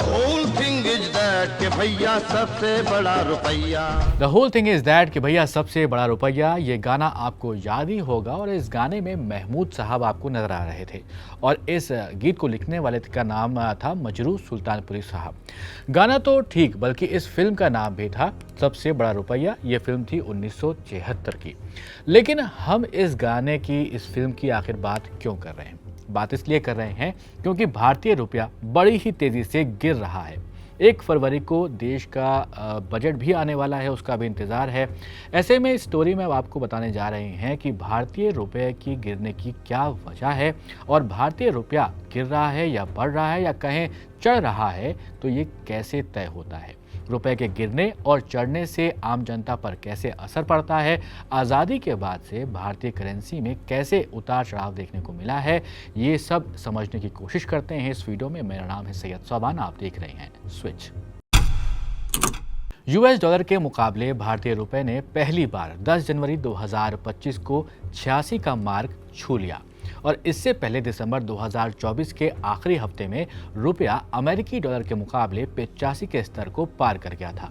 whole thing is that कि भैया सबसे बड़ा रुपया। The whole thing is that कि भैया सबसे बड़ा रुपया, ये गाना आपको याद ही होगा और इस गाने में महमूद साहब आपको नजर आ रहे थे और इस गीत को लिखने वाले का नाम था मजरू सुल्तानपुरी साहब। गाना तो ठीक, बल्कि इस फिल्म का नाम भी था सबसे बड़ा रुपया। ये फिल्म थी 1976 की। लेकिन हम इस गाने की, इस फिल्म की आखिर बात क्यों कर रहे हैं? बात इसलिए कर रहे हैं क्योंकि भारतीय रुपया बड़ी ही तेजी से गिर रहा है। 1 फरवरी को देश का बजट भी आने वाला है, उसका भी इंतज़ार है। ऐसे में इस स्टोरी में अब आपको बताने जा रहे हैं कि भारतीय रुपये की गिरने की क्या वजह है और भारतीय रुपया गिर रहा है या बढ़ रहा है या कहें चढ़ रहा है तो ये कैसे तय होता है। रुपए के गिरने और चढ़ने से आम जनता पर कैसे असर पड़ता है, आज़ादी के बाद से भारतीय करेंसी में कैसे उतार चढ़ाव देखने को मिला है, ये सब समझने की कोशिश करते हैं इस वीडियो में। मेरा नाम है सैयद सोबान, आप देख रहे हैं स्विच। यूएस डॉलर के मुकाबले भारतीय रुपए ने पहली बार 10 जनवरी 2025 को 86 का मार्क छू लिया और इससे पहले दिसंबर 2024 के आखिरी हफ्ते में रुपया अमेरिकी डॉलर के मुकाबले 85 के स्तर को पार कर गया था।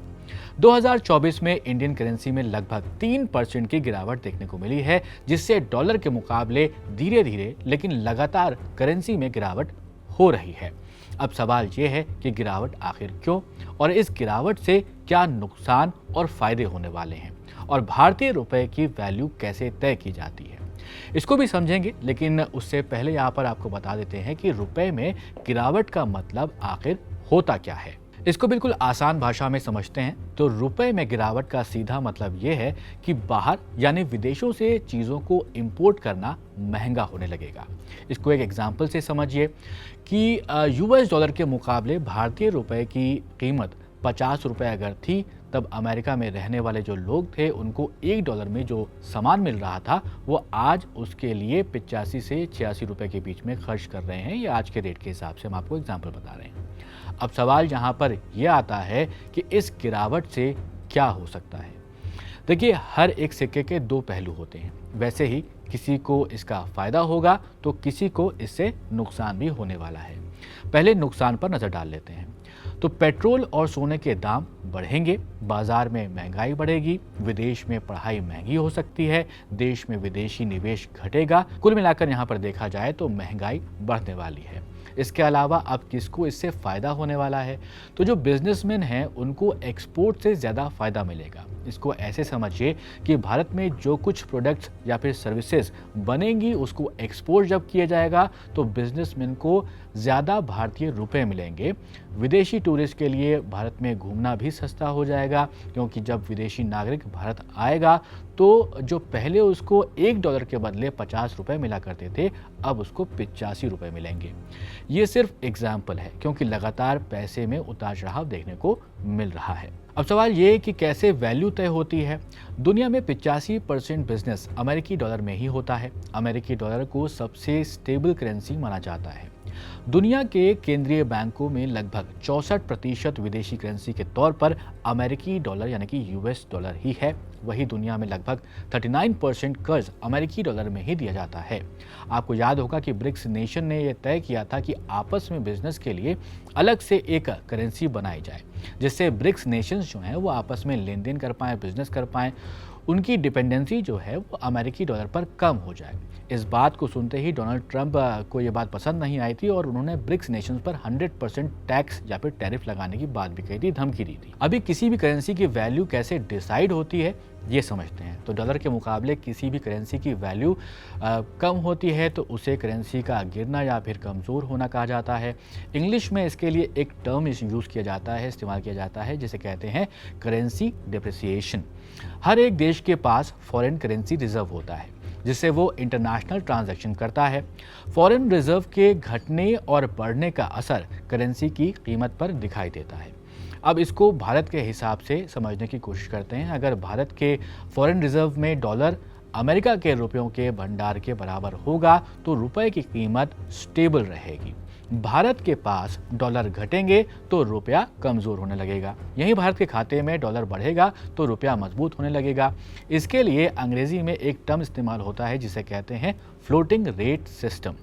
2024 में इंडियन करेंसी में लगभग 3% की गिरावट देखने को मिली है, जिससे डॉलर के मुकाबले धीरे धीरे लेकिन लगातार करेंसी में गिरावट हो रही है। अब सवाल ये है कि गिरावट आखिर क्यों और इस गिरावट से क्या नुकसान और फायदे होने वाले हैं और भारतीय रुपए की वैल्यू कैसे तय की जाती है, इसको भी समझेंगे। लेकिन उससे पहले यहाँ पर आपको बता देते हैं कि रुपए में गिरावट का मतलब आखिर होता क्या है। इसको बिल्कुल आसान भाषा में समझते हैं तो रुपए में गिरावट का सीधा मतलब ये है कि बाहर यानी विदेशों से चीज़ों को इंपोर्ट करना महंगा होने लगेगा। इसको एक एग्जांपल से समझिए कि यूएस डॉलर के मुकाबले भारतीय रुपए की कीमत 50 रुपये अगर थी, तब अमेरिका में रहने वाले जो लोग थे उनको $1 में जो सामान मिल रहा था वो आज उसके लिए 85 से 86 रुपये के बीच में खर्च कर रहे हैं। ये आज के रेट के हिसाब से हम आपको एग्जांपल बता रहे हैं। अब सवाल यहाँ पर यह आता है कि इस गिरावट से क्या हो सकता है। देखिए, हर एक सिक्के के 2 पहलू होते हैं। वैसे ही किसी को इसका फ़ायदा होगा तो किसी को इससे नुकसान भी होने वाला है। पहले नुकसान पर नज़र डाल लेते हैं। तो पेट्रोल और सोने के दाम बढ़ेंगे, बाजार में महंगाई बढ़ेगी, विदेश में पढ़ाई महंगी हो सकती है, देश में विदेशी निवेश घटेगा। कुल मिलाकर यहाँ पर देखा जाए तो महंगाई बढ़ने वाली है। इसके अलावा अब किसको इससे फ़ायदा होने वाला है? तो जो बिजनेसमैन हैं उनको एक्सपोर्ट से ज़्यादा फ़ायदा मिलेगा। इसको ऐसे समझिए कि भारत में जो कुछ प्रोडक्ट्स या फिर सर्विसेज बनेंगी उसको एक्सपोर्ट जब किया जाएगा तो बिजनेसमैन को ज़्यादा भारतीय रुपए मिलेंगे। विदेशी टूरिस्ट के लिए भारत में घूमना भी सस्ता हो जाएगा, क्योंकि जब विदेशी नागरिक भारत आएगा तो जो पहले उसको $1 के बदले 50 रुपये मिला करते थे, अब उसको 85 रुपये मिलेंगे। ये सिर्फ एग्जाम्पल है, क्योंकि लगातार पैसे में उतार चढ़ाव देखने को मिल रहा है। अब सवाल ये है कि कैसे वैल्यू तय होती है। दुनिया में 85% बिजनेस अमेरिकी डॉलर में ही होता है। अमेरिकी डॉलर को सबसे स्टेबल करेंसी माना जाता है। दुनिया के केंद्रीय बैंकों में लगभग 64% विदेशी करेंसी के तौर पर अमेरिकी डॉलर यानी कि यूएस डॉलर ही है। वही दुनिया में लगभग 39% कर्ज अमेरिकी डॉलर में ही दिया जाता है। आपको याद होगा कि ब्रिक्स नेशन ने यह तय किया था कि आपस में बिजनेस के लिए अलग से एक करेंसी बनाई जाए, जिससे ब्रिक्स नेशंस जो हैं वो आपस में लेन देन कर पाएँ, बिजनेस कर पाएँ, उनकी डिपेंडेंसी जो है वो अमेरिकी डॉलर पर कम हो जाए। इस बात को सुनते ही डोनाल्ड ट्रंप को ये बात पसंद नहीं आई थी और उन्होंने ब्रिक्स नेशंस पर 100% टैक्स या फिर टैरिफ लगाने की बात भी कही थी, धमकी दी थी। अभी किसी भी करेंसी की वैल्यू कैसे डिसाइड होती है ये समझते हैं। तो डॉलर के मुकाबले किसी भी करेंसी की वैल्यू कम होती है तो उसे करेंसी का गिरना या फिर कमज़ोर होना कहा जाता है। इंग्लिश में इसके लिए एक टर्म यूज़ किया जाता है, इस्तेमाल किया जाता है, जिसे कहते हैं करेंसी डिप्रिसिएशन। हर एक देश के पास फॉरेन करेंसी रिजर्व होता है, जिससे वो इंटरनेशनल ट्रांजैक्शन करता है। फॉरेन रिजर्व के घटने और बढ़ने का असर करेंसी की कीमत पर दिखाई देता है। अब इसको भारत के हिसाब से समझने की कोशिश करते हैं। अगर भारत के फॉरेन रिजर्व में डॉलर अमेरिका के रुपयों के भंडार के बराबर होगा तो रुपए की कीमत स्टेबल रहेगी। भारत के पास डॉलर घटेंगे तो रुपया कमज़ोर होने लगेगा। यहीं भारत के खाते में डॉलर बढ़ेगा तो रुपया मजबूत होने लगेगा। इसके लिए अंग्रेजी में एक टर्म इस्तेमाल होता है जिसे कहते हैं फ्लोटिंग रेट सिस्टम।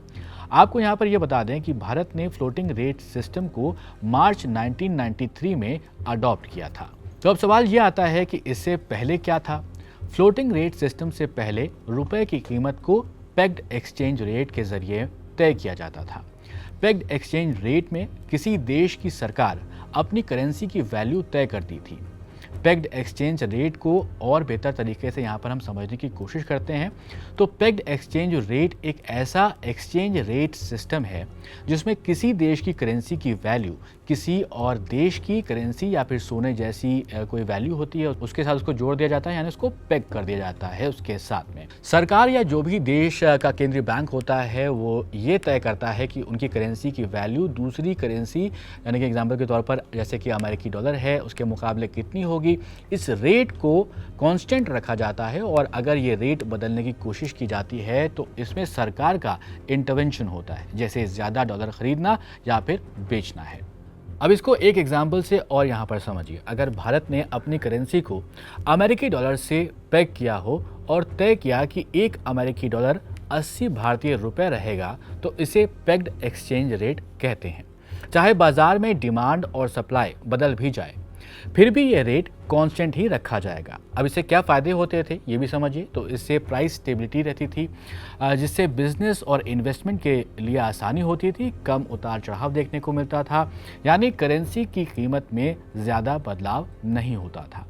आपको यहाँ पर यह बता दें कि भारत ने फ्लोटिंग रेट सिस्टम को मार्च 1993 में अडॉप्ट किया था। तो अब सवाल यह आता है कि इससे पहले क्या था। फ्लोटिंग रेट सिस्टम से पहले रुपए की कीमत को पेग्ड एक्सचेंज रेट के जरिए तय किया जाता था। पेग्ड एक्सचेंज रेट में किसी देश की सरकार अपनी करेंसी की वैल्यू तय करती थी। पेग्ड एक्सचेंज रेट को और बेहतर तरीके से यहाँ पर हम समझने की कोशिश करते हैं तो पेग्ड एक्सचेंज रेट एक ऐसा एक्सचेंज रेट सिस्टम है जिसमें किसी देश की करेंसी की वैल्यू किसी और देश की करेंसी या फिर सोने जैसी कोई वैल्यू होती है, उसके साथ उसको जोड़ दिया जाता है, यानी उसको पेग कर दिया जाता है उसके साथ में। सरकार या जो भी देश का केंद्रीय बैंक होता है वो ये तय करता है कि उनकी करेंसी की वैल्यू दूसरी करेंसी यानी कि एग्जाम्पल के तौर पर जैसे कि अमेरिकी डॉलर है उसके मुकाबले कितनी होगी, इस रेट को कांस्टेंट रखा जाता है और अगर ये रेट बदलने की कोशिश की जाती है तो इसमें सरकार का इंटरवेंशन होता है, जैसे ज़्यादा डॉलर खरीदना या फिर बेचना है। अब इसको एक एग्जाम्पल से और यहाँ पर समझिए। अगर भारत ने अपनी करेंसी को अमेरिकी डॉलर से पेग किया हो और तय किया कि एक अमेरिकी डॉलर 80 भारतीय रुपए रहेगा तो इसे पेग्ड एक्सचेंज रेट कहते हैं। चाहे बाजार में डिमांड और सप्लाई बदल भी जाए फिर भी ये रेट कांस्टेंट ही रखा जाएगा। अब इससे क्या फ़ायदे होते थे ये भी समझिए। तो इससे प्राइस स्टेबिलिटी रहती थी जिससे बिजनेस और इन्वेस्टमेंट के लिए आसानी होती थी, कम उतार चढ़ाव देखने को मिलता था, यानी करेंसी की कीमत में ज़्यादा बदलाव नहीं होता था।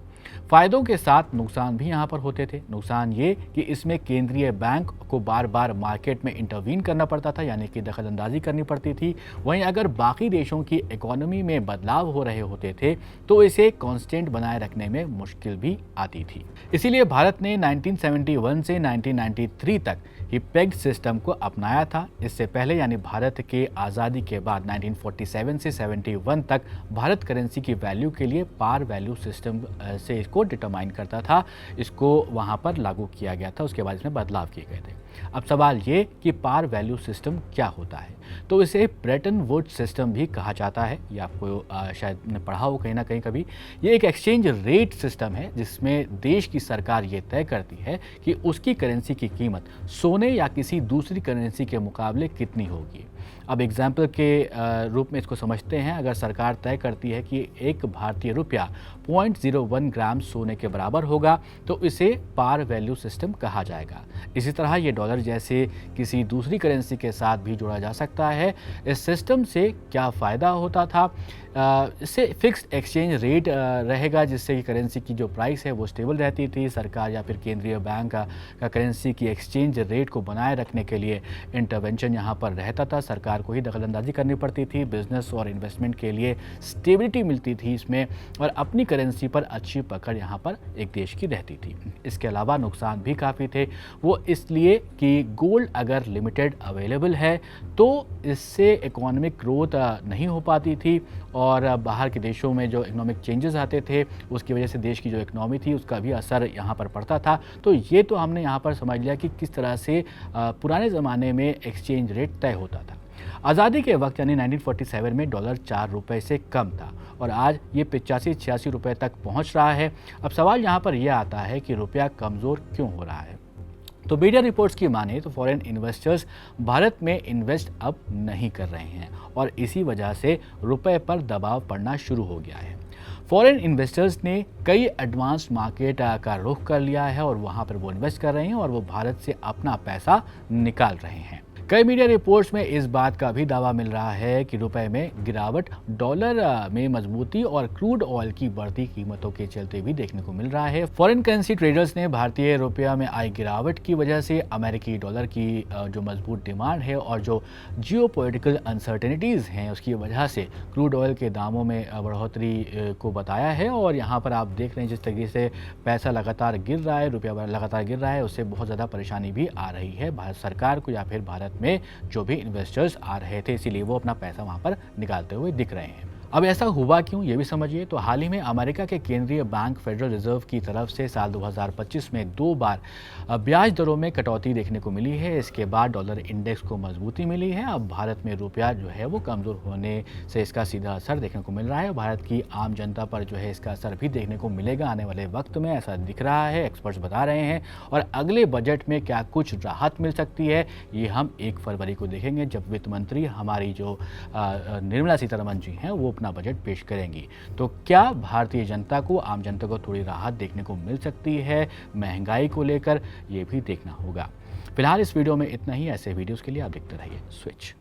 फ़ायदों के साथ नुकसान भी यहाँ पर होते थे। नुकसान ये कि इसमें केंद्रीय बैंक को बार बार मार्केट में इंटरवीन करना पड़ता था, यानी कि दखलंदाजी करनी पड़ती थी। वहीं अगर बाकी देशों की इकोनॉमी में बदलाव हो रहे होते थे तो इसे कांस्टेंट बनाए रखने में मुश्किल भी आती थी। इसीलिए भारत ने 1971 से 1993 तक ही पेग्ड सिस्टम को अपनाया था। इससे पहले यानी भारत के आज़ादी के बाद 1947 से 71 तक भारत करेंसी की वैल्यू के लिए पार वैल्यू सिस्टम से इसको डिटरमाइन करता था, इसको वहाँ पर लागू किया गया था, उसके बाद इसमें बदलाव किए गए थे। अब सवाल ये कि पार वैल्यू सिस्टम क्या होता है, तो इसे ब्रेटन वुड्स सिस्टम भी कहा जाता है। ये आपको शायद ने पढ़ा हो कहीं ना कहीं कभी। ये एक एक्सचेंज रेट सिस्टम है जिसमें देश की सरकार ये तय करती है कि उसकी करेंसी की कीमत सोने या किसी दूसरी करेंसी के मुकाबले कितनी होगी। अब एग्जाम्पल के रूप में इसको समझते हैं। अगर सरकार तय करती है कि एक भारतीय रुपया 0.01 ग्राम सोने के बराबर होगा तो इसे पार वैल्यू सिस्टम कहा जाएगा। इसी तरह ये डॉलर जैसे किसी दूसरी करेंसी के साथ भी जोड़ा जा सकता है। इस सिस्टम से क्या फ़ायदा होता था, इससे फिक्स्ड एक्सचेंज रेट रहेगा जिससे कि करेंसी की जो प्राइस है वो स्टेबल रहती थी। सरकार या फिर केंद्रीय बैंक का करेंसी की एक्सचेंज रेट को बनाए रखने के लिए इंटरवेंशन यहाँ पर रहता था, सरकार को ही दखलंदाजी करनी पड़ती थी। बिजनेस और इन्वेस्टमेंट के लिए स्टेबिलिटी मिलती थी इसमें और अपनी करेंसी पर अच्छी पकड़ यहाँ पर एक देश की रहती थी। इसके अलावा नुकसान भी काफ़ी थे, वो इसलिए कि गोल्ड अगर लिमिटेड अवेलेबल है तो इससे इकोनॉमिक ग्रोथ नहीं हो पाती थी और बाहर के देशों में जो इकोनॉमिक चेंजेस आते थे उसकी वजह से देश की जो इकोनॉमी थी उसका भी असर यहाँ पर पड़ता था। तो ये तो हमने यहाँ पर समझ लिया कि किस तरह से पुराने ज़माने में एक्सचेंज रेट तय होता था। आज़ादी के वक्त यानी 1947 में डॉलर 4 रुपये से कम था और आज ये 85-86 रुपये तक पहुँच रहा है। अब सवाल यहाँ पर यह आता है कि रुपया कमज़ोर क्यों हो रहा है। तो मीडिया रिपोर्ट्स की माने तो फॉरेन इन्वेस्टर्स भारत में इन्वेस्ट अब नहीं कर रहे हैं और इसी वजह से रुपए पर दबाव पड़ना शुरू हो गया है। फॉरेन इन्वेस्टर्स ने कई एडवांस मार्केट का रुख कर लिया है और वहाँ पर वो इन्वेस्ट कर रहे हैं और वो भारत से अपना पैसा निकाल रहे हैं। कई मीडिया रिपोर्ट्स में इस बात का भी दावा मिल रहा है कि रुपए में गिरावट डॉलर में मजबूती और क्रूड ऑयल की बढ़ती कीमतों के चलते भी देखने को मिल रहा है। फॉरेन करेंसी ट्रेडर्स ने भारतीय रुपया में आई गिरावट की वजह से अमेरिकी डॉलर की जो मजबूत डिमांड है और जो जियोपॉलिटिकल अनसर्टेनिटीज़ हैं उसकी वजह से क्रूड ऑयल के दामों में बढ़ोतरी को बताया है। और यहाँ पर आप देख रहे हैं जिस तरीके से पैसा लगातार गिर रहा है, रुपया लगातार गिर रहा है, उससे बहुत ज़्यादा परेशानी भी आ रही है भारत सरकार को या फिर भारत में जो भी इन्वेस्टर्स आ रहे थे, इसीलिए वो अपना पैसा वहाँ पर निकालते हुए दिख रहे हैं। अब ऐसा हुआ क्यों, ये भी समझिए। तो हाल ही में अमेरिका के केंद्रीय बैंक फेडरल रिजर्व की तरफ से साल 2025 में 2 बार ब्याज दरों में कटौती देखने को मिली है। इसके बाद डॉलर इंडेक्स को मजबूती मिली है। अब भारत में रुपया जो है वो कमज़ोर होने से इसका सीधा असर देखने को मिल रहा है। भारत की आम जनता पर जो है इसका असर भी देखने को मिलेगा आने वाले वक्त में, ऐसा दिख रहा है, एक्सपर्ट्स बता रहे हैं। और अगले बजट में क्या कुछ राहत मिल सकती है, ये हम 1 फरवरी को देखेंगे, जब वित्त मंत्री हमारी जो निर्मला सीतारमण जी हैं वो अपना बजट पेश करेंगी। तो क्या भारतीय जनता को, आम जनता को थोड़ी राहत देखने को मिल सकती है महंगाई को लेकर, ये भी देखना होगा। फिलहाल इस वीडियो में इतना ही। ऐसे वीडियोस के लिए आप देखते रहिए स्विच।